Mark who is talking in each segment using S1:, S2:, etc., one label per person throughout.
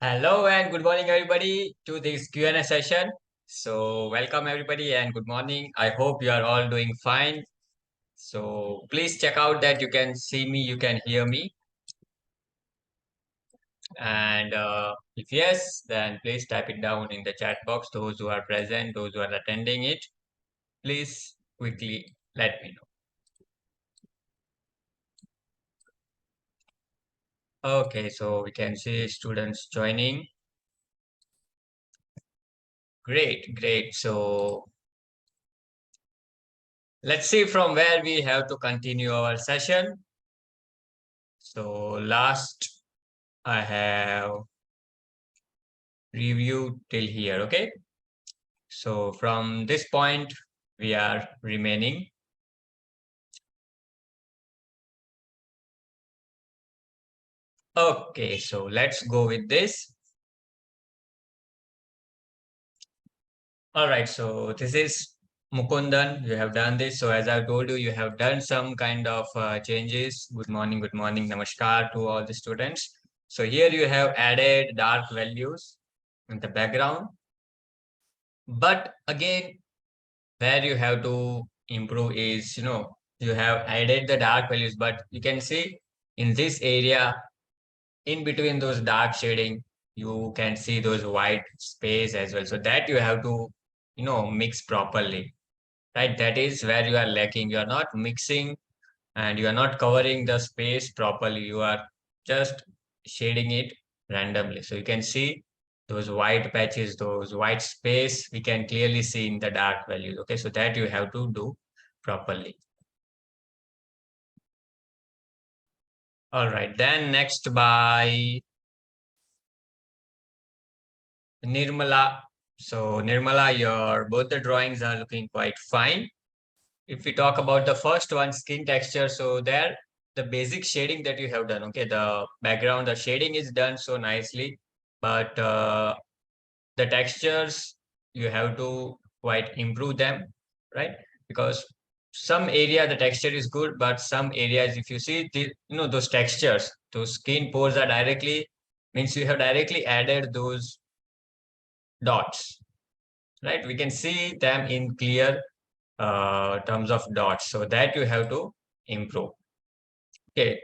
S1: Hello and good morning, everybody, to this Q&A session. So, welcome everybody and good morning. I hope you are all doing fine. So, please check out that you can see me, you can hear me. And if yes, then please type it down in the chat box. Those who are present, those who are attending it, please quickly let me know. Okay, so we can see students joining. Great, great. So, let's see from where we have to continue our session. So, last I have reviewed till here. Okay. So from this point, we are remaining. Okay. So let's go with this. All right. So this is Mukundan. You have done this. So as I told you, you have done some kind of changes. Good morning. Good morning. Namaskar to all the students. So here you have added dark values in the background. But again, where you have to improve is, you have added the dark values, but you can see in this area, in between those dark shading, you can see those white space as well. So that you have to, mix properly, right? That is where you are lacking. You are not mixing and you are not covering the space properly. You are just shading it randomly. So you can see those white patches, those white space, we can clearly see in the dark values. Okay, so that you have to do properly. All right, then next by Nirmala. So Nirmala, your both the drawings are looking quite fine. If we talk about the first one, skin texture, so there the basic shading that you have done, okay, the background, the shading is done so nicely, but the textures you have to quite improve them, right? Because some area the texture is good, but some areas if you see the those textures, those skin pores are directly means you have directly added those dots, right? We can see them in clear terms of dots, so that you have to improve. Okay,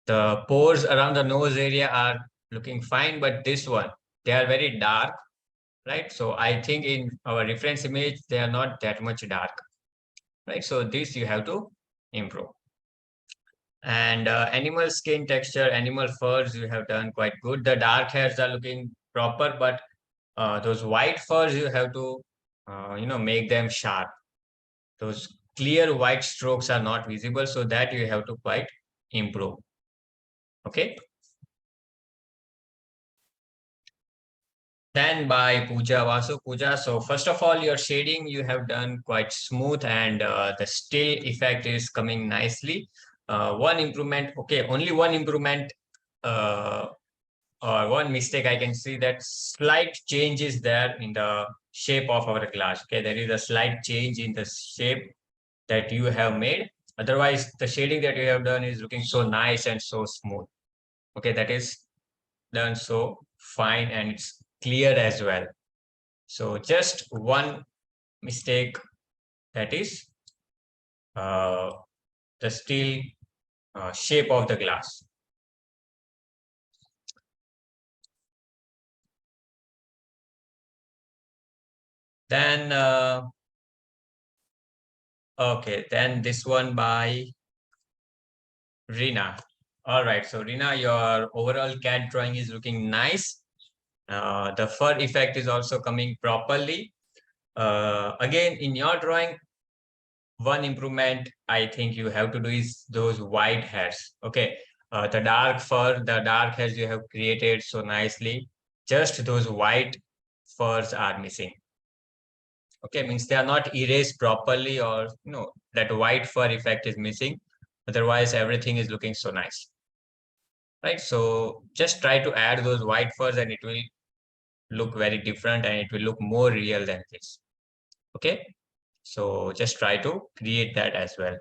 S1: the pores around the nose area are looking fine, but this one, they are very dark, right? So I think in our reference image, they are not that much dark, right? So this you have to improve. And animal skin texture, animal furs, you have done quite good. The dark hairs are looking proper, but those white furs, you have to, make them sharp. Those clear white strokes are not visible, so that you have to quite improve. Okay. Then by Pooja, Vasu Pooja. So first of all, your shading you have done quite smooth, and the still effect is coming nicely. One improvement, okay, only one improvement uh, or one mistake I can see, that slight change is there in the shape of our glass. Okay, there is a slight change in the shape that you have made. Otherwise, the shading that you have done is looking so nice and so smooth. Okay, that is done so fine and it's clear as well. So just one mistake, that is uh, the steel shape of the glass. Then, okay, then this one by Rina. All right, so Rina, your overall cat drawing is looking nice. The fur effect is also coming properly. Again, in your drawing, one improvement I think you have to do is those white hairs. Okay, the dark fur, the dark hairs you have created so nicely. Just those white furs are missing. Okay, means they are not erased properly, or that white fur effect is missing. Otherwise, everything is looking so nice, right? So just try to add those white furs, and it will look very different, and it will look more real than this. Okay, so just try to create that as well.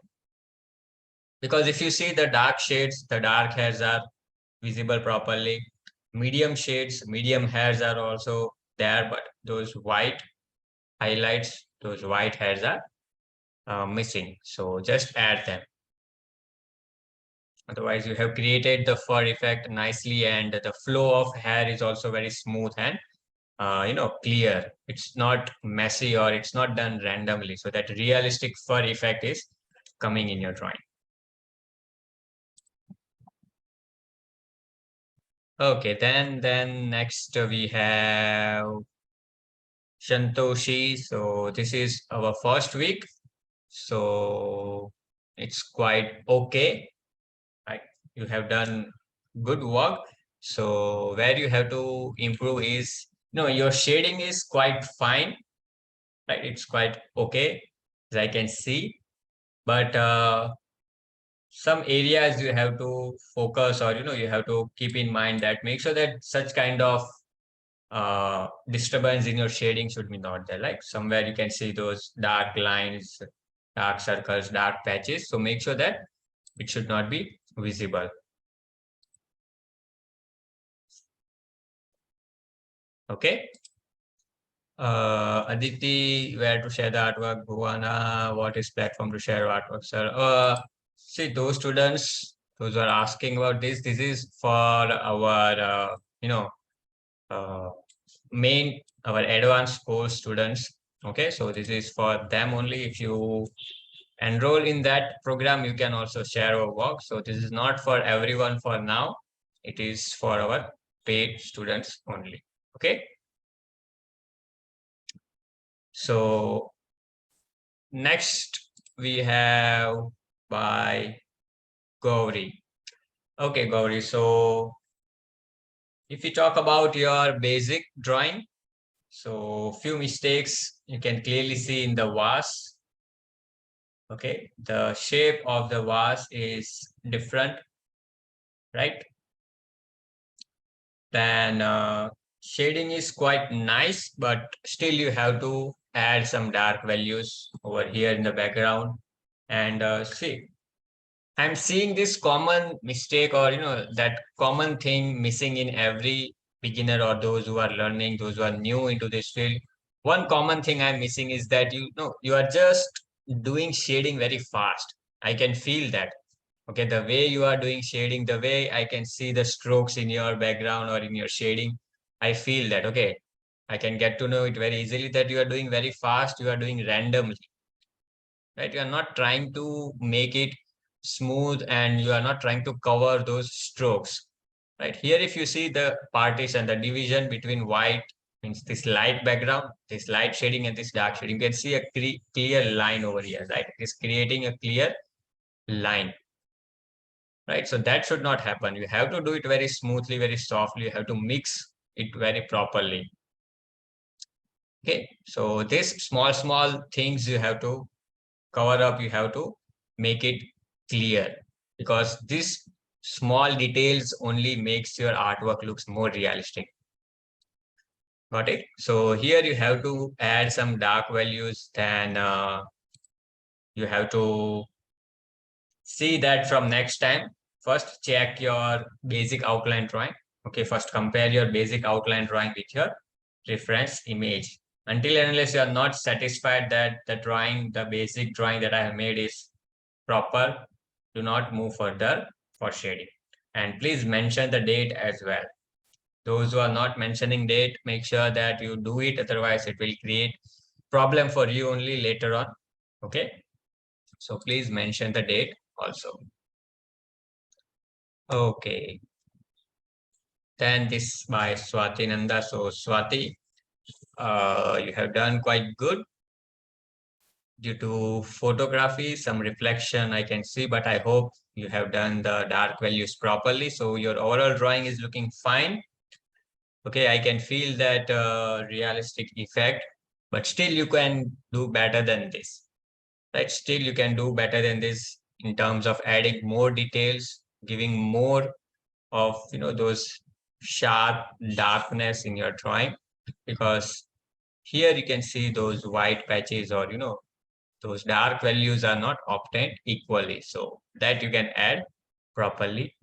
S1: Because if you see the dark shades, the dark hairs are visible properly. medium shades, medium hairs are also there, but those white highlights, those white hairs are missing. So just add them. Otherwise, you have created the fur effect nicely, and the flow of hair is also very smooth and clear. It's not messy or it's not done randomly. So that realistic fur effect is coming in your drawing. Okay, then next we have Shantoshi. So this is our first week. So it's quite okay. Right? You have done good work. So where you have to improve is, your shading is quite fine, right? It's quite okay, as I can see. But some areas you have to focus, or you have to keep in mind that make sure that such kind of disturbance in your shading should be not there. Like somewhere you can see those dark lines, dark circles, dark patches. So make sure that it should not be visible. Okay. Aditi, where to share the artwork? Bhuvana, what is platform to share artwork, sir? See, those students, those who are asking about this is for our, uh, main, our advanced course students. Okay, so this is for them only. If you enroll in that program, you can also share our work. So this is not for everyone for now. It is for our paid students only. Okay. So next we have by Gauri. Okay, Gauri. So if you talk about your basic drawing, so few mistakes you can clearly see in the vase. Okay, the shape of the vase is different, right? Then shading is quite nice, but still you have to add some dark values over here in the background. And see, I'm seeing this common mistake, or that common thing missing in every beginner or those who are learning, those who are new into this field. One common thing I'm missing is that you are just doing shading very fast. I can feel that. Okay, the way you are doing shading, the way I can see the strokes in your background or in your shading, I feel that. Okay, I can get to know it very easily that you are doing very fast, you are doing randomly, right? You are not trying to make it smooth, and you are not trying to cover those strokes, right? Here, if you see the partition, the division between white, means this light background, this light shading, and this dark shading, you can see a clear line over here, right? It's creating a clear line, right? So that should not happen. You have to do it very smoothly, very softly. You have to mix it very properly. Okay, so these small things you have to cover up, you have to make it clear, because this small details only makes your artwork looks more realistic. Got it? So here you have to add some dark values, then you have to see that from next time. First check your basic outline drawing. Okay, first compare your basic outline drawing with your reference image. Until and unless you are not satisfied that the basic drawing that I have made is proper, do not move further for shading. And please mention the date as well. Those who are not mentioning date, make sure that you do it. Otherwise, it will create problem for you only later on. Okay. So please mention the date also. Okay. Then this by Swati Nanda. So Swati, you have done quite good. Due to photography, some reflection I can see, but I hope you have done the dark values properly. So your overall drawing is looking fine. Okay, I can feel that realistic effect, but still you can do better than this, right? Still you can do better than this in terms of adding more details, giving more of, those sharp darkness in your drawing, because here you can see those white patches, or, those dark values are not obtained equally. So that you can add properly.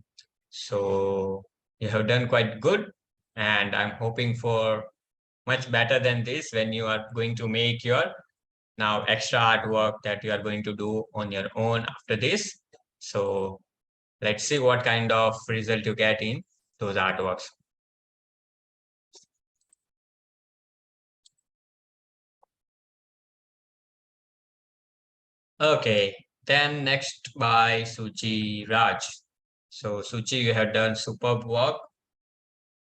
S1: So you have done quite good. And I'm hoping for much better than this when you are going to make your now extra artwork that you are going to do on your own after this. So let's see what kind of result you get in those artworks. Okay, then next by Suchi Raj. So Suchi, you have done superb work.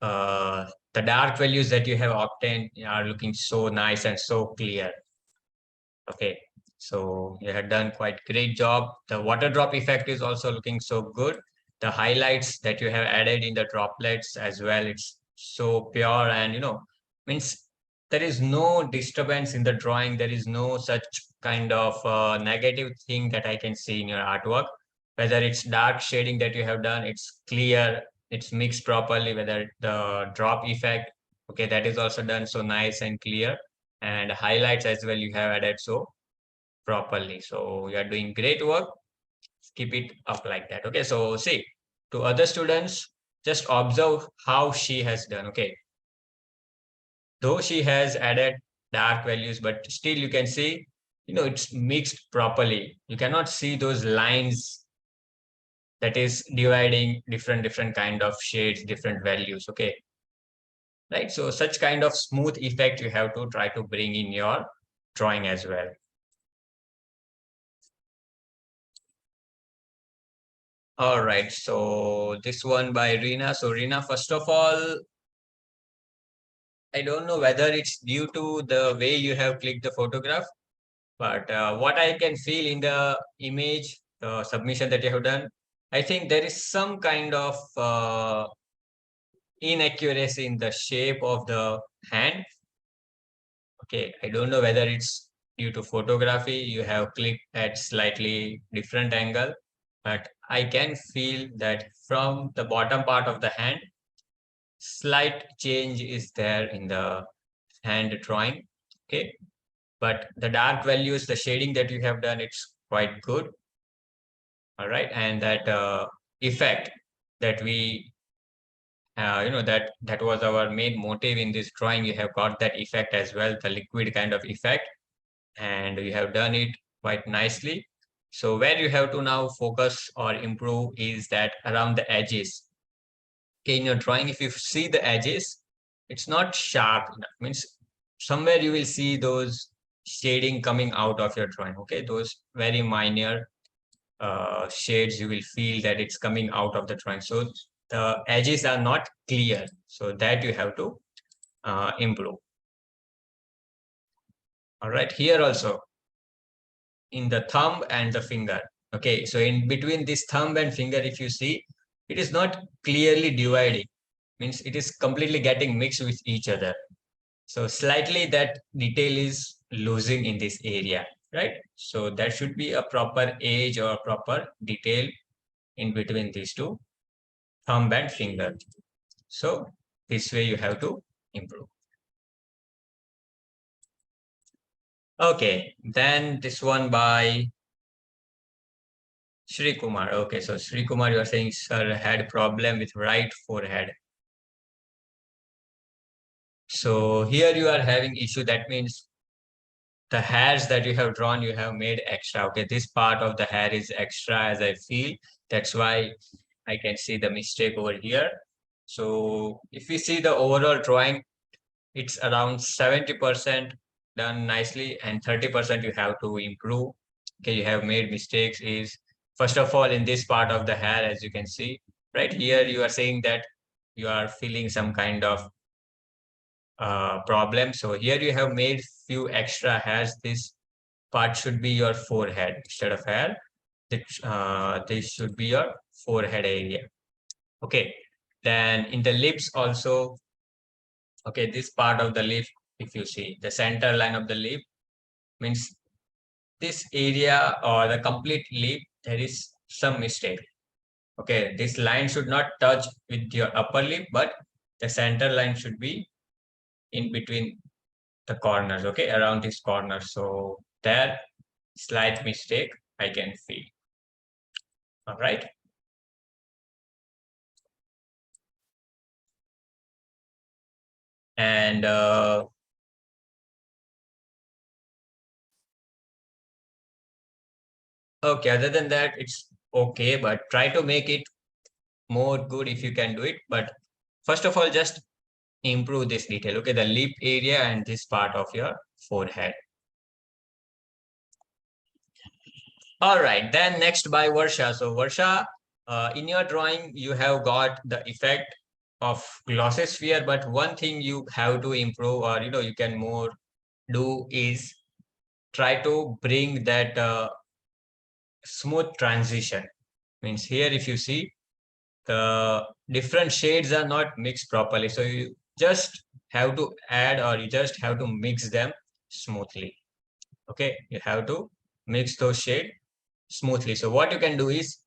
S1: The dark values that you have obtained are looking so nice and so clear. Okay, so you have done quite great job. The water drop effect is also looking so good. The highlights that you have added in the droplets as well, it's so pure and means there is no disturbance in the drawing. There is no such kind of negative thing that I can see in your artwork. Whether it's dark shading that you have done, it's clear, it's mixed properly. Whether the drop effect, okay, that is also done so nice and clear, and highlights as well you have added so properly. So you are doing great work. Keep it up like that. Okay. So see, to other students, just observe how she has done. Okay. Though she has added dark values, but still you can see, it's mixed properly. You cannot see those lines that is dividing different kind of shades, different values. Okay. Right. So such kind of smooth effect you have to try to bring in your drawing as well. All right, so this one by Rina. So Rina, first of all, I don't know whether it's due to the way you have clicked the photograph, but what I can feel in the image, the submission that you have done, I think there is some kind of inaccuracy in the shape of the hand. Okay, I don't know whether it's due to photography. You have clicked at slightly different angle, but I can feel that from the bottom part of the hand, slight change is there in the hand drawing. Okay, but the dark values, the shading that you have done, it's quite good. All right, and that effect that we that was our main motive in this drawing. You have got that effect as well, the liquid kind of effect, and you have done it quite nicely. So where you have to now focus or improve is that around the edges. Okay, in your drawing, if you see the edges, it's not sharp enough. Means somewhere you will see those shading coming out of your drawing. Okay, those very minor shades, you will feel that it's coming out of the drawing. So the edges are not clear. So that you have to improve. All right, here also in the thumb and the finger. Okay, so in between this thumb and finger, if you see, it is not clearly dividing. Means it is completely getting mixed with each other. So slightly that detail is losing in this area, right? So there should be a proper edge or proper detail in between these two, thumb and finger. So this way you have to improve. Okay, then this one by Sri Kumar. Okay, so Sri Kumar, you are saying sir had problem with right forehead. So here you are having issue. That means the hairs that you have drawn, you have made extra. Okay, this part of the hair is extra as I feel. That's why I can see the mistake over here. So if we see the overall drawing, it's around 70% done nicely and 30% you have to improve. Okay, you have made mistakes is first of all in this part of the hair, as you can see, right here, you are saying that you are feeling some kind of problem. So here you have made few extra hairs. This part should be your forehead instead of hair. This should be your forehead area. Okay. Then in the lips also, okay, this part of the lip, if you see the center line of the lip means this area or the complete lip, there is some mistake. Okay, this line should not touch with your upper lip, but the center line should be in between the corners, okay, around this corner. So there, slight mistake I can feel. All right. And okay, other than that, it's okay, but try to make it more good if you can do it. But first of all, just improve this detail. Okay, the lip area and this part of your forehead. All right, then next by Varsha. So Varsha, in your drawing, you have got the effect of glossosphere, but one thing you have to improve, or you can more do, is try to bring that smooth transition. Means here, if you see, the different shades are not mixed properly. So you just have to add, or you just have to mix them smoothly. Okay, you have to mix those shades smoothly. So what you can do is,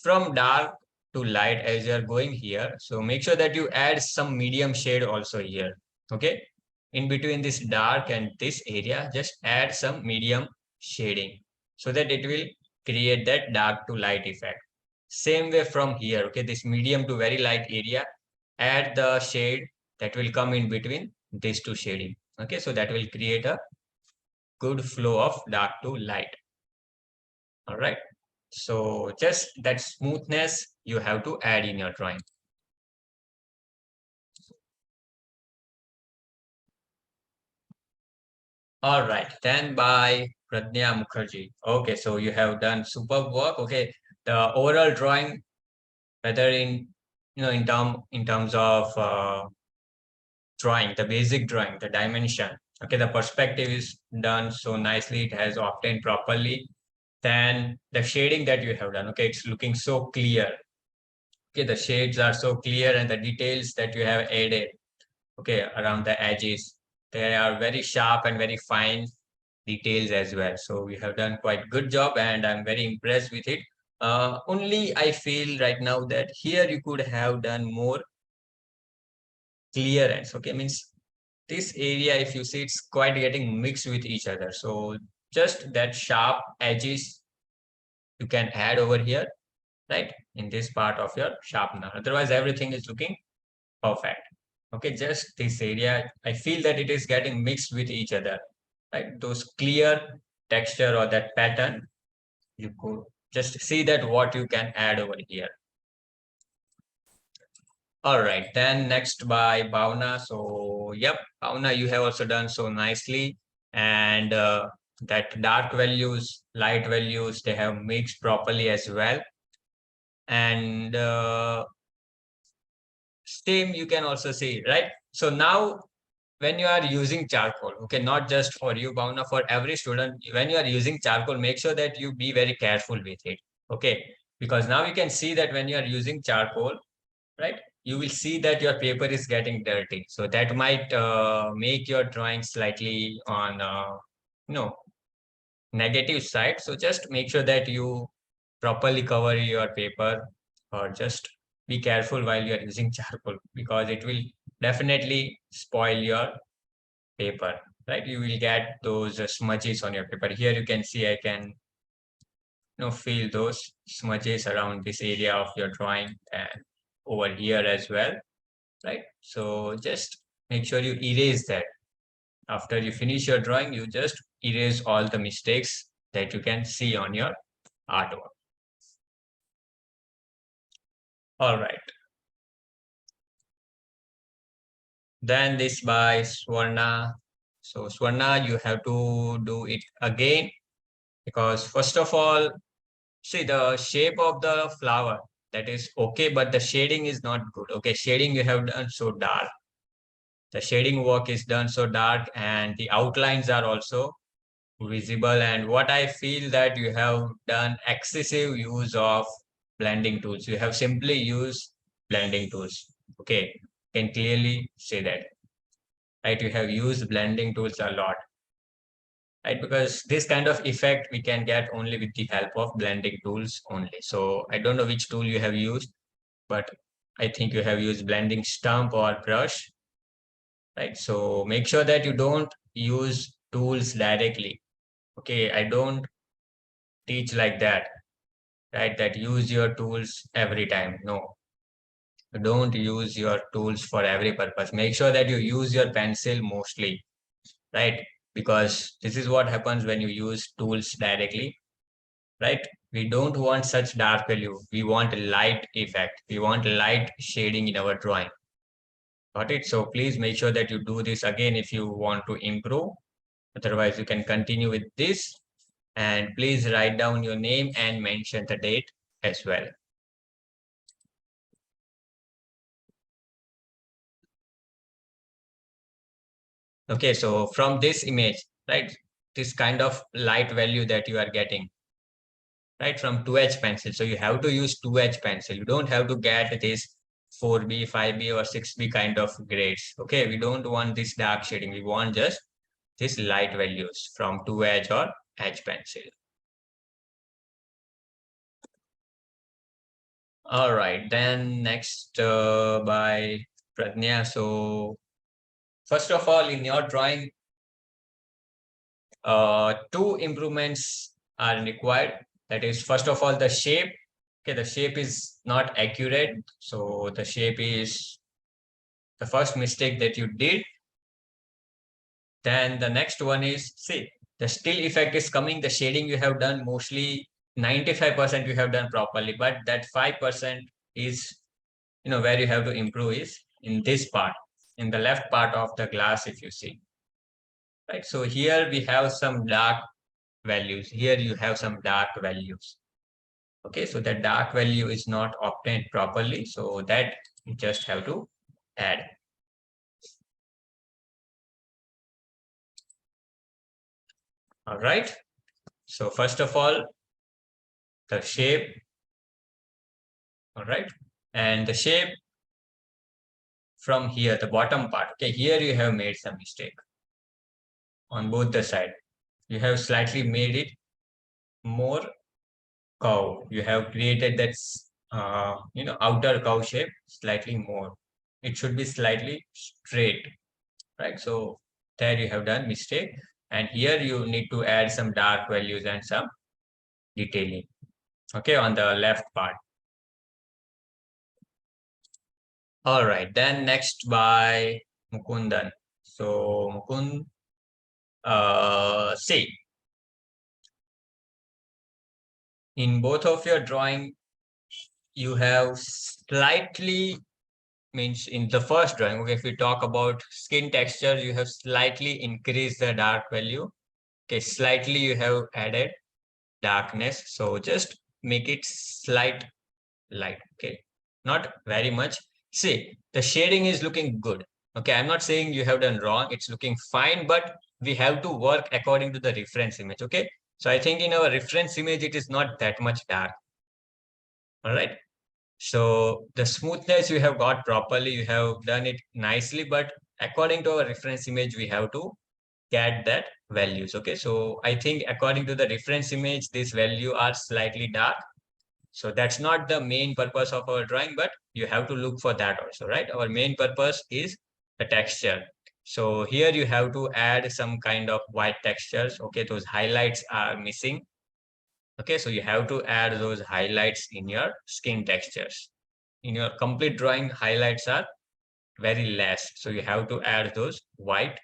S1: from dark to light as you're going here, so make sure that you add some medium shade also here. Okay, in between this dark and this area, just add some medium shading so that it will create that dark to light effect. Same way from here, okay, this medium to very light area, add the shade that will come in between these two shading. Okay, so that will create a good flow of dark to light. All right. So just that smoothness you have to add in your drawing. All right. Then by Pradnya Mukherjee. Okay, so you have done superb work. Okay, the overall drawing, whether in terms of drawing, the basic drawing, the dimension. Okay, the perspective is done so nicely. It has obtained properly. Then the shading that you have done. Okay, it's looking so clear. Okay, the shades are so clear, and the details that you have added, okay, around the edges, they are very sharp and very fine details as well. So we have done quite good job, and I'm very impressed with it. Only I feel right now that here you could have done more clearance. Okay, means this area, if you see, it's quite getting mixed with each other. So just that sharp edges you can add over here, right, in this part of your sharpener. Otherwise, everything is looking perfect. Okay, just this area, I feel that it is getting mixed with each other, right? Those clear texture or that pattern, you could just see that what you can add over here. All right, then next by Bhavna. So, yep, Bhavna, you have also done so nicely. And that dark values, light values, they have mixed properly as well. And same you can also see, right? So now when you are using charcoal, okay, not just for you, Bhavna, for every student, when you are using charcoal, make sure that you be very careful with it, okay? Because now you can see that when you are using charcoal, right, you will see that your paper is getting dirty. So that might make your drawing slightly on, negative side. So just make sure that you properly cover your paper, or just be careful while you are using charcoal, because it will definitely spoil your paper, right? You will get those smudges on your paper. Here you can see, I can feel those smudges around this area of your drawing, and over here as well, right? So just make sure you erase that. After you finish your drawing, you just erase all the mistakes that you can see on your artwork. All right. Then this by Swarna. So Swarna, you have to do it again, because first of all, see the shape of the flower, that is okay, but the shading is not good. Okay, shading you have done so dark. The shading work is done so dark, and the outlines are also visible. And what I feel that you have done excessive use of blending tools. You have simply used blending tools. Okay, can clearly say that, right? You have used blending tools a lot, right? Because this kind of effect we can get only with the help of blending tools only. So I don't know which tool you have used, but I think you have used blending stump or brush, right? So make sure that you don't use tools directly. Okay, I don't teach like that, right? That use your tools every time. No. Don't use your tools for every purpose. Make sure that you use your pencil mostly, right? Because this is what happens when you use tools directly, right? We don't want such dark value. We want light effect. We want light shading in our drawing. Got it? So please make sure that you do this again if you want to improve. Otherwise, you can continue with this. And please write down your name and mention the date as well. Okay, so from this image, right, this kind of light value that you are getting, right, from 2H pencil. So you have to use 2H pencil. You don't have to get this 4B, 5B, or 6B kind of grades. Okay, we don't want this dark shading. We want just this light values from 2H or H pencil. All right, then next by Pradnya. So first of all, in your drawing, two improvements are required. That is, first of all, the shape. Okay, the shape is not accurate. So the shape is the first mistake that you did. Then the next one is, see, the still effect is coming. The shading you have done mostly 95% you have done properly, but that 5% is, where you have to improve is in this part, in the left part of the glass, if you see. Right. So here we have some dark values. Here you have some dark values. Okay, so that dark value is not obtained properly. So that you just have to add. All right. So first of all, the shape. All right. And the shape from here, the bottom part. Okay, here you have made some mistake on both the side. You have slightly made it more curve. You have created that outer curve shape slightly more. It should be slightly straight, right? So there you have done mistake, and here you need to add some dark values and some detailing. Okay, on the left part. All right, then next by Mukundan. So Mukund, see, in both of your drawing, you have slightly, means in the first drawing, okay, if we talk about skin texture, you have slightly increased the dark value. Okay, slightly you have added darkness. So just make it slight light. Okay, not very much. See, the shading is looking good. Okay, I'm not saying you have done wrong. It's looking fine, but we have to work according to the reference image. Okay, so I think in our reference image, it is not that much dark. All right. So the smoothness you have got properly, you have done it nicely, but according to our reference image, we have to get that values. Okay, so I think according to the reference image, this value are slightly dark. So that's not the main purpose of our drawing, but you have to look for that also, right? Our main purpose is the texture. So here you have to add some kind of white textures. Okay, those highlights are missing. Okay, so you have to add those highlights in your skin textures. In your complete drawing, highlights are very less. So you have to add those white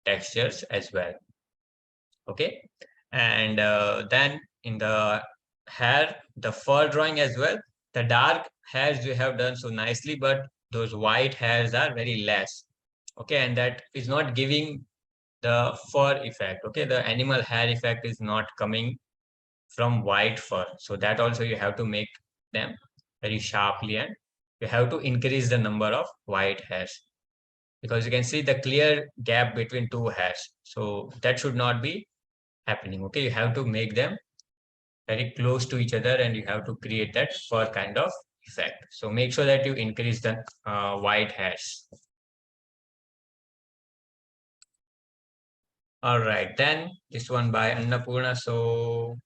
S1: textures as well. Okay, and then in the hair, the fur drawing as well, the dark hairs you have done so nicely, but those white hairs are very less. Okay, and that is not giving the fur effect. Okay, the animal hair effect is not coming from white fur. So that also you have to make them very sharply, and you have to increase the number of white hairs, because you can see the clear gap between two hairs. So that should not be happening. Okay, you have to make them very close to each other, and you have to create that fur kind of effect. So make sure that you increase the white hairs. All right, then this one by Annapurna. So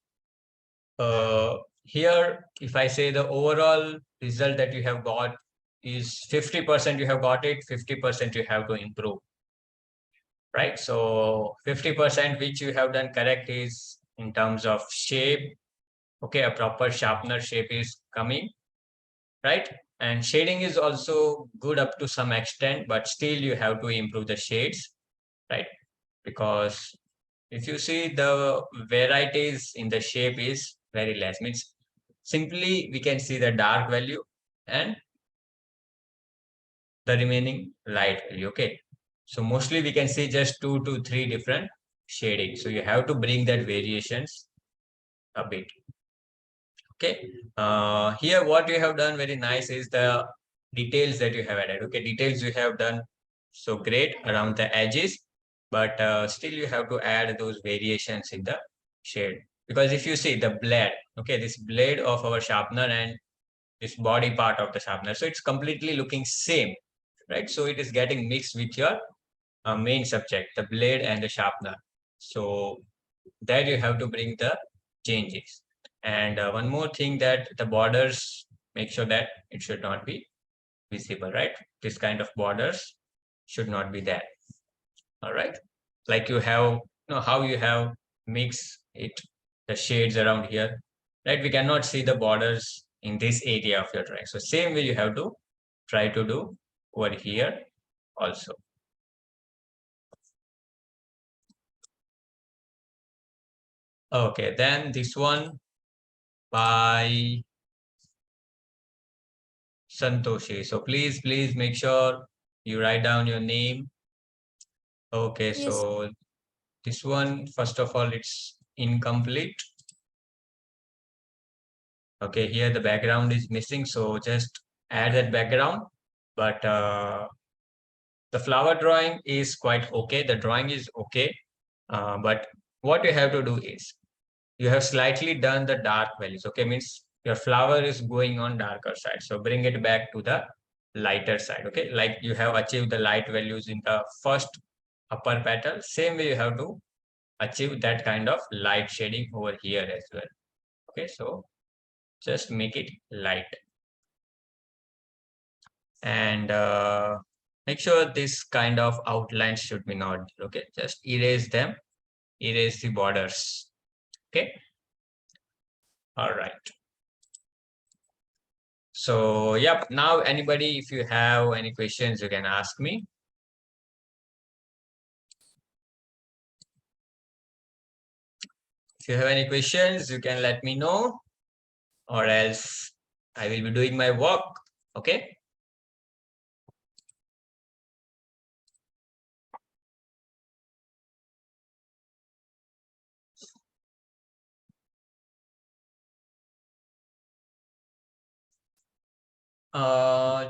S1: here, if I say the overall result that you have got is 50% you have got it, 50% you have to improve, right? So 50% which you have done correct is in terms of shape. Okay, a proper sharpener shape is coming, right? And shading is also good up to some extent, but still you have to improve the shades, right? Because if you see, the varieties in the shape is very less. Means simply we can see the dark value and the remaining light value. Okay. So mostly we can see just 2 to 3 different shadings. So you have to bring that variations a bit. Okay. Here what you have done very nice is the details that you have added. Okay. Details you have done so great around the edges, but still you have to add those variations in the shade. Because if you see the blade, okay, this blade of our sharpener and this body part of the sharpener, so it's completely looking same, right? So it is getting mixed with your main subject, the blade and the sharpener. So there you have to bring the changes. And one more thing, that the borders, make sure that it should not be visible, right? This kind of borders should not be there. All right. Like you have, how you have mixed it, the shades around here, right? We cannot see the borders in this area of your drawing. So same way you have to try to do over here also. Okay, then this one by Santoshi. So please make sure you write down your name. Okay,
S2: Yes.
S1: so this one, first of all, it's incomplete. Okay, here the background is missing, so just add that background. But the flower drawing is quite okay. The drawing is okay. But what you have to do is, you have slightly done the dark values. Okay, means your flower is going on darker side. So bring it back to the lighter side. Okay, like you have achieved the light values in the first upper petal. Same way you have to achieve that kind of light shading over here as well. Okay, so just make it light. And make sure this kind of outlines should be not, okay, just erase them, erase the borders. Okay, all right. So yep, now anybody, if you have any questions, you can ask me. If you have any questions, you can let me know, or else I will be doing my work. Okay.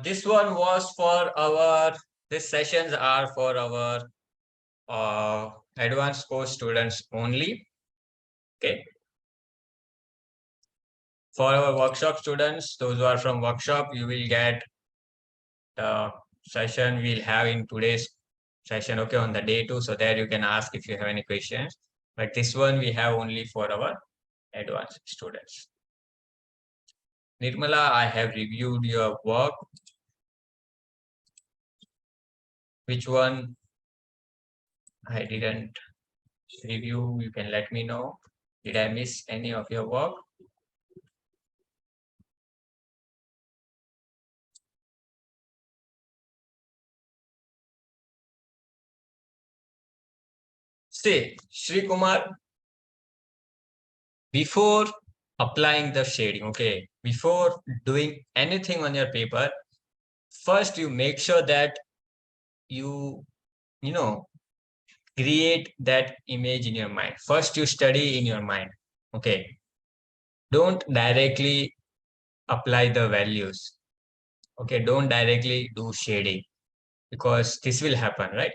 S1: This one was for our, these sessions are for our advanced course students only. Okay. For our workshop students, those who are from workshop, you will get the session we'll have in today's session, okay, on the day 2. So there you can ask if you have any questions. But this one we have only for our advanced students. Nirmala, I have reviewed your work. Which one I didn't review? You can let me know. Did I miss any of your work? See, Sri Kumar, before applying the shading, okay, before doing anything on your paper, first you make sure that you know create that image in your mind. First you study in your mind. Okay, don't directly apply the values. Okay, don't directly do shading, because this will happen, right?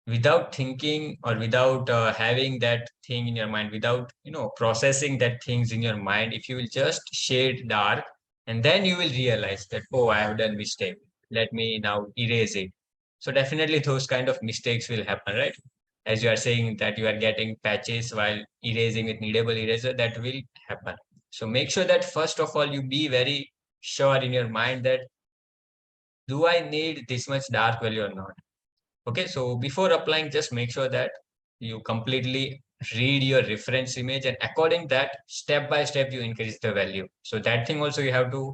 S1: Without thinking, or without having that thing in your mind, without processing that things in your mind, if you will just shade dark, and then you will realize that, oh, I have done mistake, let me now erase it. So definitely those kind of mistakes will happen, right? As you are saying that you are getting patches while erasing with kneadable eraser, that will happen. So make sure that first of all you be very sure in your mind that, do I need this much dark value or not? Okay, so before applying, just make sure that you completely read your reference image, and according that, step by step, you increase the value. So that thing also you have to,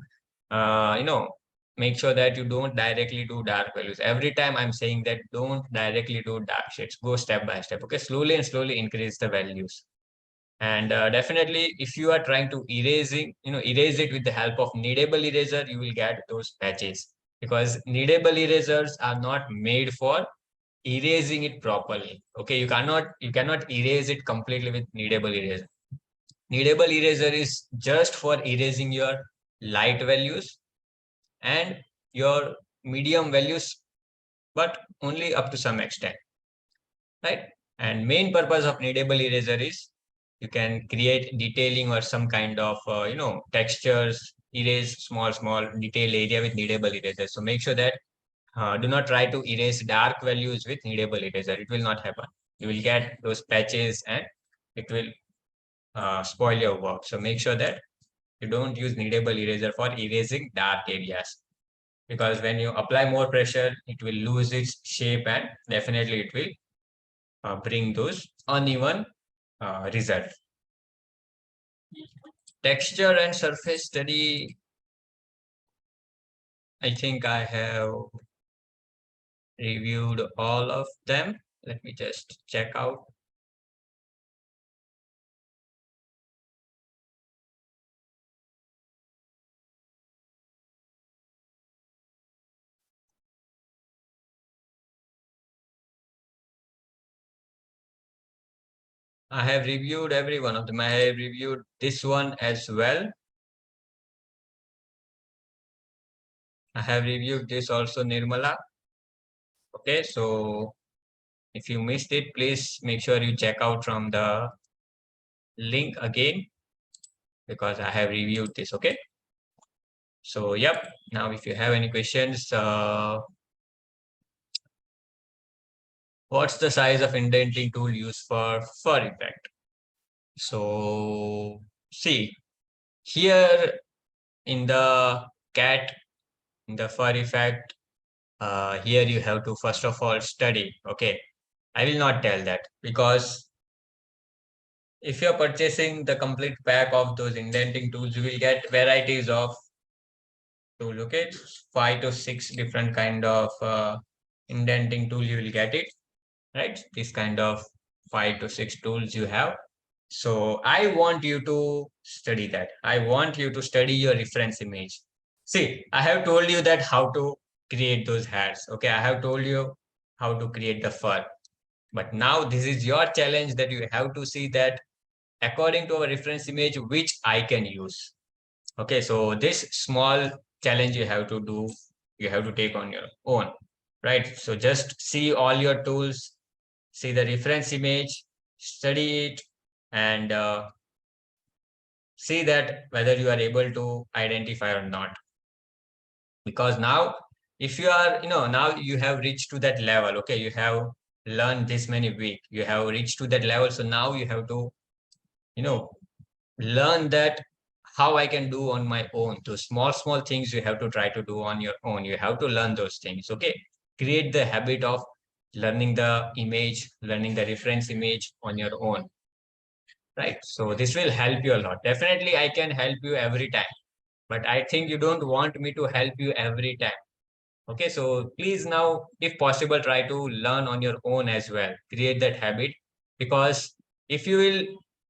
S1: make sure that you don't directly do dark values. Every time I'm saying that don't directly do dark shades. Go step by step. Okay, slowly and slowly increase the values. And definitely, if you are trying to erase it with the help of kneadable eraser, you will get those patches because kneadable erasers are not made for erasing it properly. Okay, you cannot erase it completely with kneadable eraser. Kneadable eraser is just for erasing your light values and your medium values, but only up to some extent, right? And main purpose of kneadable eraser is you can create detailing or some kind of textures, erase small detail area with kneadable eraser. So make sure that do not try to erase dark values with kneadable eraser. It will not happen. You will get those patches and it will spoil your work. So make sure that you don't use kneadable eraser for erasing dark areas because when you apply more pressure, it will lose its shape and definitely it will bring those uneven result. Texture and surface study, I think I have reviewed all of them. Let me just check out. I have reviewed every one of them. I have reviewed this one as well. I have reviewed this also, Nirmala. Okay, so if you missed it, please make sure you check out from the link again because I have reviewed this. Okay. So, yep. Now, if you have any questions, what's the size of indenting tool used for fur effect? So, see, here in the cat, in the fur effect, here you have to first of all study. Okay. I will not tell that because if you're purchasing the complete pack of those indenting tools, you will get varieties of tool. Okay, 5 to 6 different kind of indenting tool you will get it, right? This kind of 5 to 6 tools you have. So I want you to study that. I want you to study your reference image. See, I have told you that how to create those hats. Okay, I have told you how to create the fur. But now this is your challenge that you have to see that according to our reference image, which I can use. Okay, so this small challenge you have to do, you have to take on your own, right? So just see all your tools, see the reference image, study it, and see that whether you are able to identify or not. Because now, if you are, now you have reached to that level, okay, you have learned this many week, you have reached to that level. So now you have to, you know, learn that how I can do on my own. Those small things you have to try to do on your own. You have to learn those things. Okay. Create the habit of learning the image, learning the reference image on your own. Right. So this will help you a lot. Definitely I can help you every time. But I think you don't want me to help you every time. Okay. So please now, if possible, try to learn on your own as well. Create that habit because if you will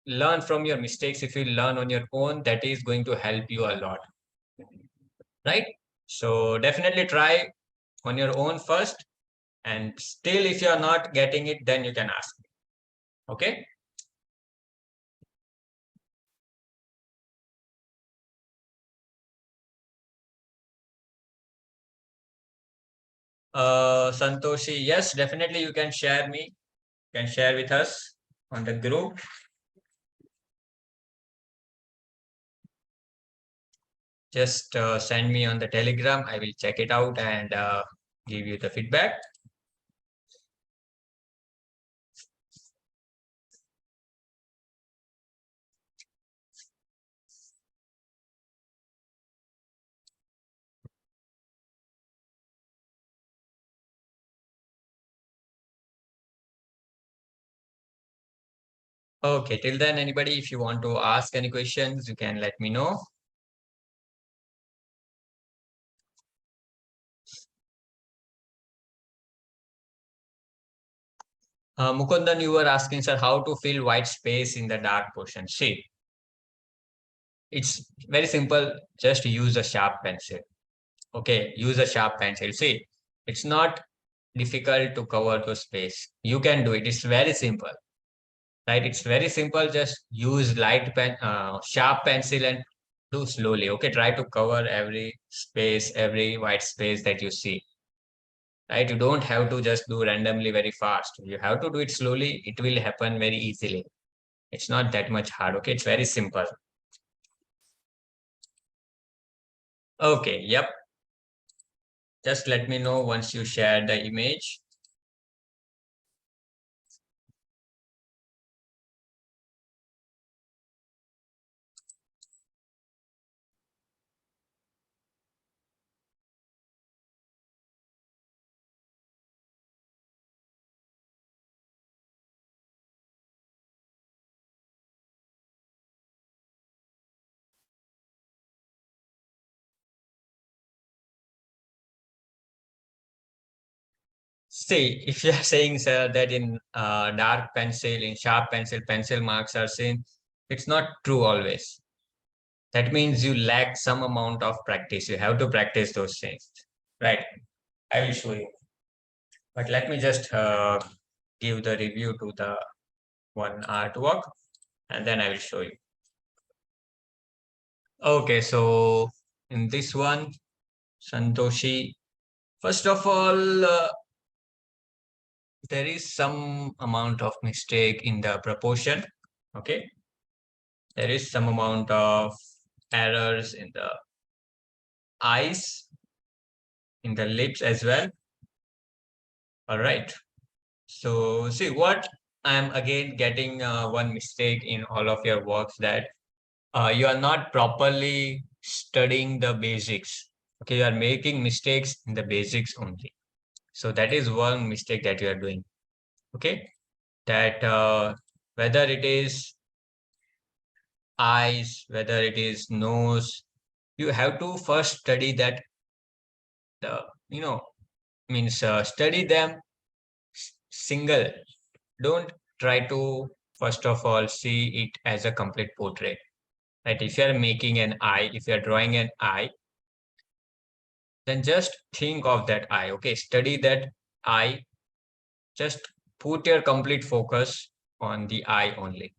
S1: learn from your mistakes, if you learn on your own, that is going to help you a lot, right? So definitely try on your own first, and still if you are not getting it, then you can ask me. Okay. Santoshi, yes, definitely you can share me, can share with us on the group. Just send me on the Telegram. I will check it out and give you the feedback. Okay, till then, anybody, if you want to ask any questions, you can let me know. Mukundan, you were asking, sir, how to fill white space in the dark portion. See, it's very simple. Just use a sharp pencil. Okay, use a sharp pencil. See, it's not difficult to cover the space. You can do it. It's very simple, right? It's very simple. Just use sharp pencil and do slowly. Okay, try to cover every space, every white space that you see. Right? You don't have to just do randomly very fast. You have to do it slowly. It will happen very easily. It's not that much hard. Okay, it's very simple. Okay, yep. Just let me know once you share the image. See, if you are saying, sir, that in dark pencil, in sharp pencil, pencil marks are seen, it's not true always. That means you lack some amount of practice. You have to practice those things. Right. I will show you. But let me just give the review to the one artwork and then I will show you. Okay, so in this one, Santoshi, first of all, there is some amount of mistake in the proportion. Okay, there is some amount of errors in the eyes, in the lips as well. All right. So see what I'm again getting one mistake in all of your works that you are not properly studying the basics. Okay, you are making mistakes in the basics only. So that is one mistake that you are doing. Okay, that whether it is eyes, whether it is nose, you have to first study that the means study them single. Don't try to first of all see it as a complete portrait. Right? If you are making an eye, if you are drawing an eye, then just think of that eye. Okay, study that eye. Just put your complete focus on the eye only.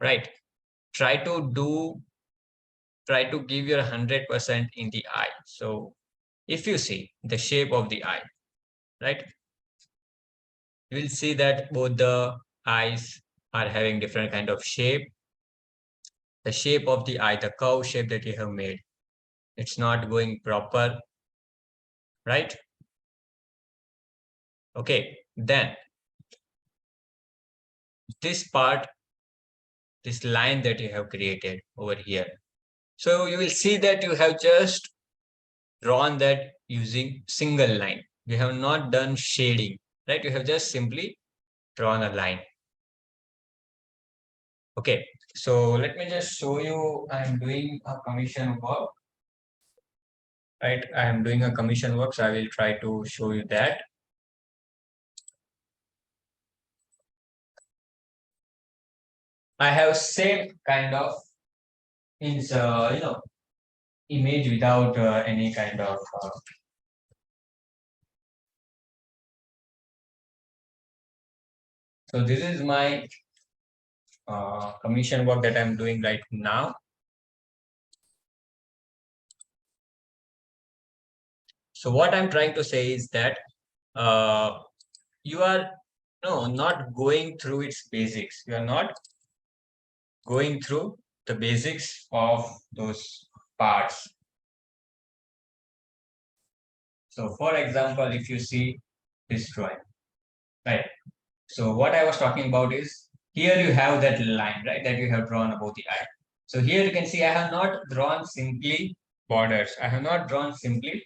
S1: Right? Try to do try to give your 100% in the eye. So if you see the shape of the eye, right, you will see that both the eyes are having different kind of shape. The shape of the eye, the curve shape that you have made, it's not going proper, right? Okay, then this part, this line that you have created over here. So you will see that you have just drawn that using single line. You have not done shading, right? You have just simply drawn a line. Okay, so let me just show you. I'm doing a commission work, right? I am doing a commission work, so I will try to show you that. I have same kind of means image without any kind of so this is my commission work that I'm doing right now. So what I'm trying to say is that you are not going through its basics. You are not going through the basics of those parts. So for example, if you see this drawing, right? So what I was talking about is here you have that line, right? That you have drawn above the eye. So here you can see I have not drawn simply borders. I have not drawn simply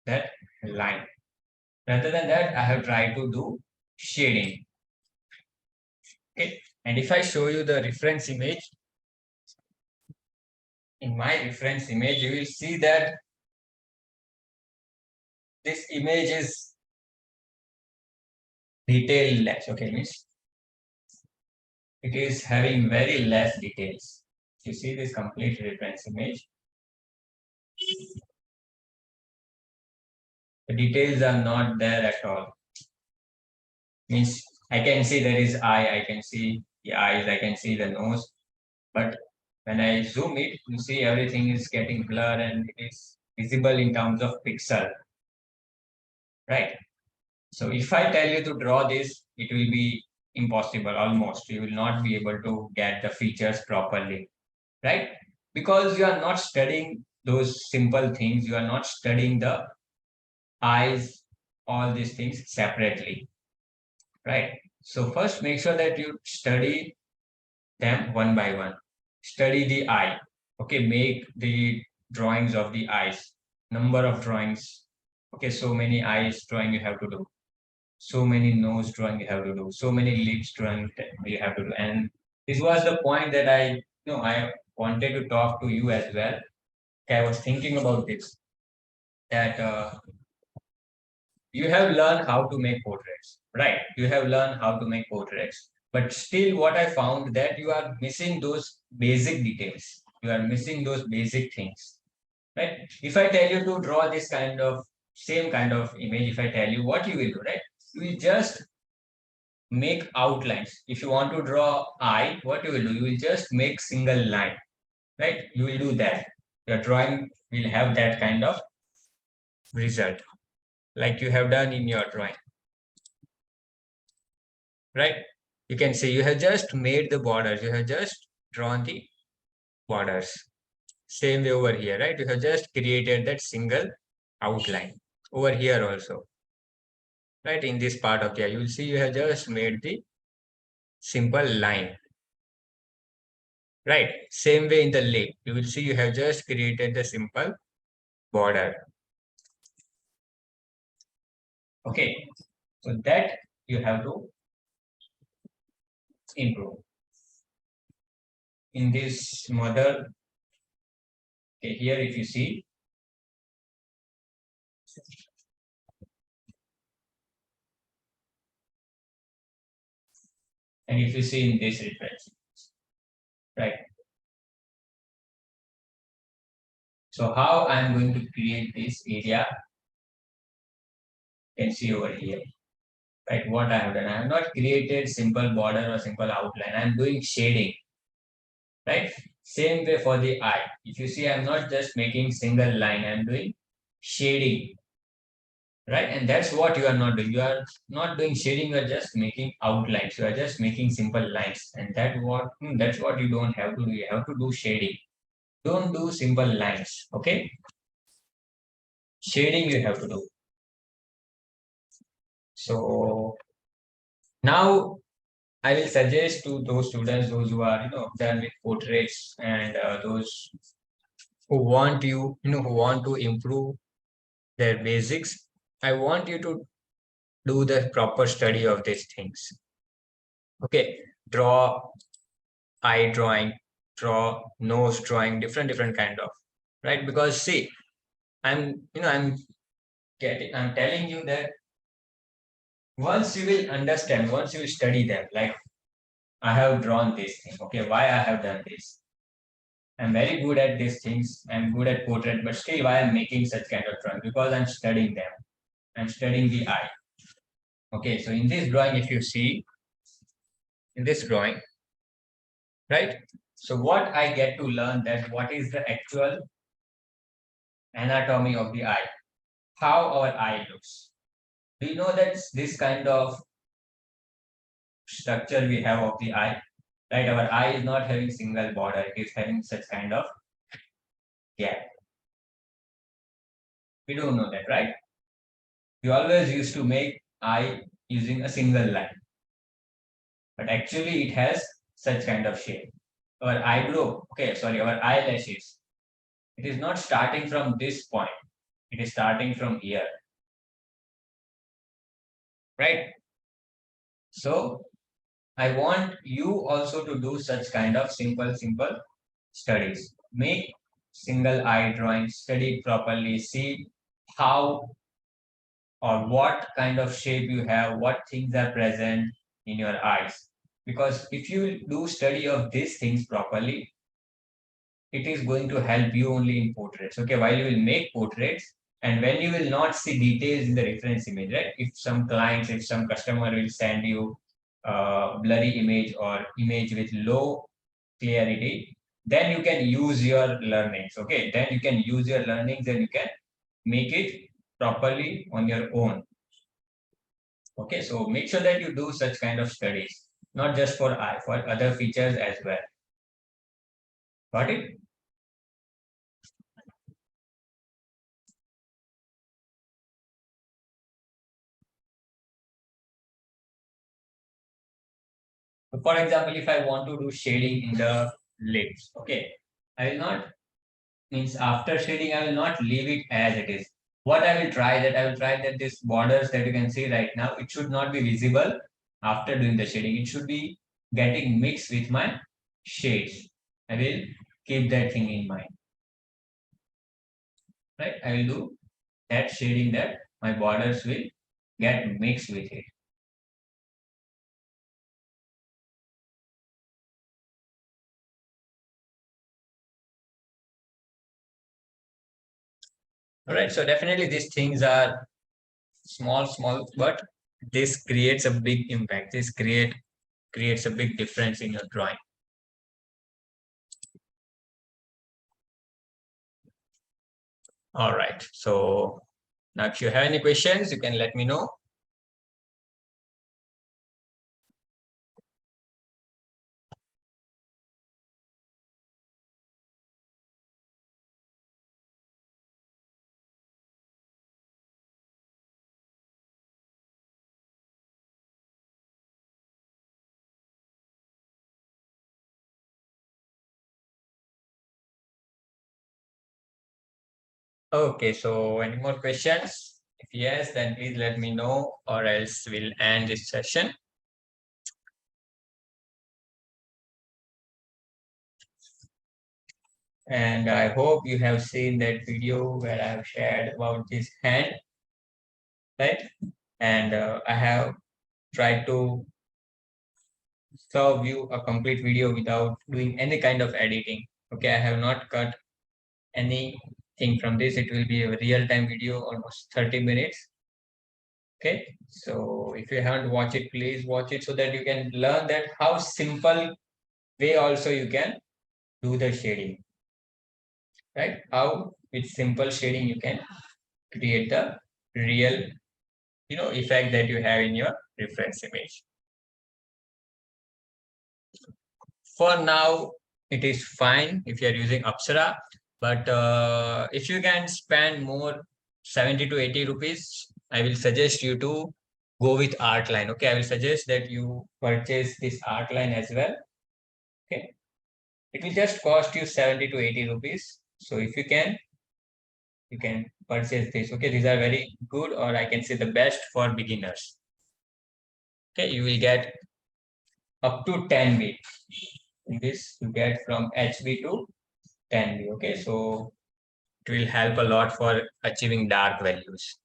S1: that line. Rather than that, I have tried to do shading. Okay. And if I show you the reference image, in my reference image, you will see that this image is detail less. Okay, means it is having very less details. You see this complete reference image. The details are not there at all. Means I can see there is eye, I can see the eyes, I can see the nose, but when I zoom it, you see everything is getting blur and it is visible in terms of pixel, right? So if I tell you to draw this, it will be impossible almost. You will not be able to get the features properly, right? Because you are not studying those simple things, you are not studying the eyes, all these things separately, right? So first make sure that you study them one by one. Study the eye. Okay, make the drawings of the eyes. Number of drawings. Okay, so many eyes drawing you have to do. So many nose drawing you have to do. So many lips drawing you have to do. And this was the point that I wanted to talk to you as well. Okay, I was thinking about this. That you have learned how to make portraits, right? You have learned how to make portraits, but still what I found that you are missing those basic details. You are missing those basic things, right? If I tell you to draw this kind of same kind of image, if I tell you what you will do, right? You will just make outlines. If you want to draw eye, what you will do? You will just make single line, right? You will do that. Your drawing will have that kind of result like you have done in your drawing, right? You can see you have just made the borders. You have just drawn the borders. Same way over here, right? You have just created that single outline over here also, right? In this part of here, you will see you have just made the simple line, right? Same way in the lake, you will see you have just created the simple border. Okay, so that you have to improve. In this model, okay, here if you see, and if you see in this reference, right? So how I'm going to create this area, you can see over here, right? What I have done, I have not created simple border or simple outline. I'm doing shading, right? Same way for the eye. If you see, I'm not just making single line, I'm doing shading, right? And that's what you are not doing. You are not doing shading, you are just making outlines. You are just making simple lines. And that's what you don't have to do. You have to do shading. Don't do simple lines. Okay? Shading you have to do. So now I will suggest to those students, those who are done with portraits, and those who want who want to improve their basics. I want you to do the proper study of these things. Okay, draw eye drawing, draw nose drawing, different kind of, right? Because see, I'm telling you that once you will understand, once you will study them, like I have drawn this thing. Okay, why I have done this? I'm very good at these things. I'm good at portrait, but still why I'm making such kind of drawing? Because I'm studying them. I'm studying the eye. Okay, so in this drawing, if you see, in this drawing, right? So what I get to learn that what is the actual anatomy of the eye, how our eye looks. Do you know that this kind of structure we have of the eye, right? Our eye is not having single border, it is having such kind of gap. We don't know that, right? We always used to make eye using a single line, but actually it has such kind of shape. Our eyebrow, okay, sorry, our eyelashes, it is not starting from this point, it is starting from here, right? So I want you also to do such kind of simple studies. Make single eye drawing, study properly, see how or what kind of shape you have, what things are present in your eyes. Because if you do study of these things properly, it is going to help you only in portraits. Okay, while you will make portraits, and when you will not see details in the reference image, right? If some customer will send you a blurry image or image with low clarity, then you can use your learnings. Okay, then you can use your learnings and you can make it properly on your own. Okay, so make sure that you do such kind of studies, not just for eye, for other features as well. Got it? So for example, if I want to do shading in the lips, okay, I will not, means after shading, I will not leave it as it is. What I will try that this borders that you can see right now, it should not be visible after doing the shading. It should be getting mixed with my shades. I will keep that thing in mind, right? I will do that shading that my borders will get mixed with it. All right, so definitely these things are small, but this creates a big impact. This creates a big difference in your drawing. All right, so now if you have any questions, you can let me know. Okay, so any more questions? If yes, then please let me know, or else we'll end this session. And I hope you have seen that video where I have shared about this hand, right? And I have tried to serve you a complete video without doing any kind of editing. Okay, I have not cut anything from this. It will be a real-time video, almost 30 minutes. Okay, so if you haven't watched it, please watch it so that you can learn that how simple way also you can do the shading, right? How with simple shading you can create the real, effect that you have in your reference image. For now, it is fine if you are using Apsara, but if you can spend more 70 to 80 rupees, I will suggest you to go with Artline. Okay, I will suggest that you purchase this Artline as well. Okay, it will just cost you 70 to 80 rupees. So if you can purchase this. Okay, these are very good, or I can say the best for beginners. Okay, you will get up to 10B. In this, you get from HB to 10B. Okay, so it will help a lot for achieving dark values.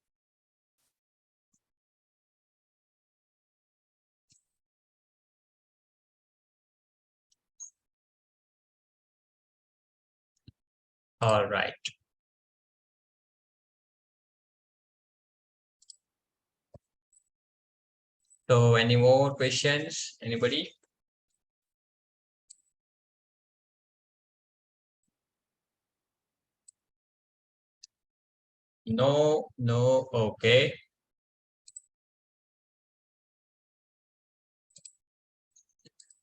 S1: All right. So any more questions? Anybody? No, no, okay.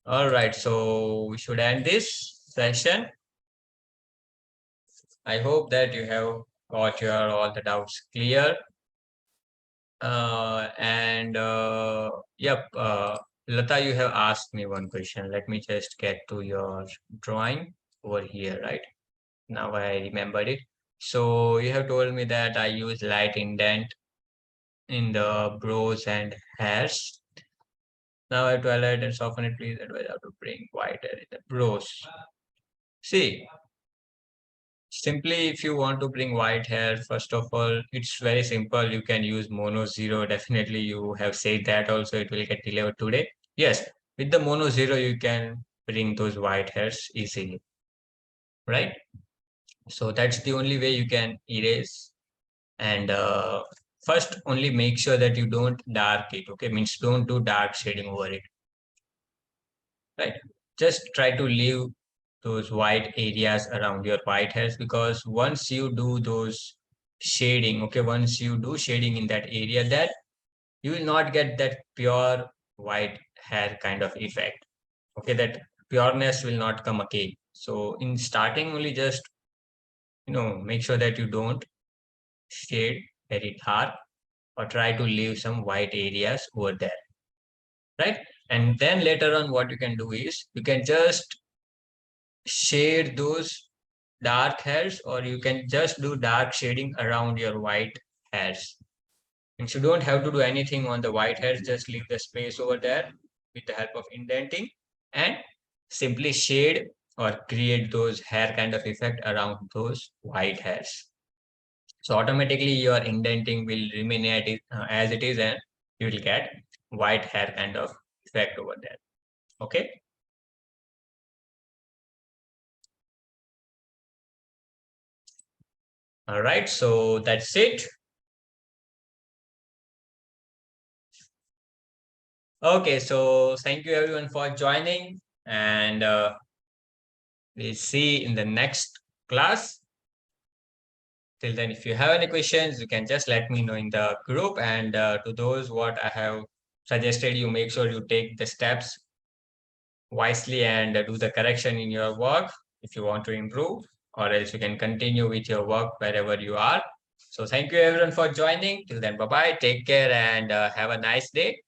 S1: All right, so we should end this session. I hope that you have got your all the doubts clear. Yep, Lata, you have asked me one question. Let me just get to your drawing over here, right? Now I remembered it. So you have told me that I use light indent in the brows and hairs. Now I have to highlight and soften it. Please advise how to bring white hair in the brows. See, Simply, if you want to bring white hair, first of all, it's very simple. You can use Mono Zero. Definitely, you have said that also. It will get delivered today. Yes, with the Mono Zero, you can bring those white hairs easily, right? So that's the only way you can erase. And first, only make sure that you don't dark it. Okay, means don't do dark shading over it, right? Just try to leave those white areas around your white hairs, because once you do those shading, okay, once you do shading in that area, that you will not get that pure white hair kind of effect. Okay, that pureness will not come again. So in starting, only just make sure that you don't shade very dark, or try to leave some white areas over there, right? And then later on, what you can do is you can just shade those dark hairs, or you can just do dark shading around your white hairs. And you don't have to do anything on the white hairs, just leave the space over there with the help of indenting, and simply shade or create those hair kind of effect around those white hairs. So automatically your indenting will remain as it is, and you will get white hair kind of effect over there. Okay. All right. So that's it. Okay. So thank you everyone for joining, and we'll see in the next class. Till then, if you have any questions, you can just let me know in the group. And to those what I have suggested, you make sure you take the steps wisely and do the correction in your work if you want to improve, or else you can continue with your work wherever you are. So thank you everyone for joining. Till then, bye bye. Take care and have a nice day.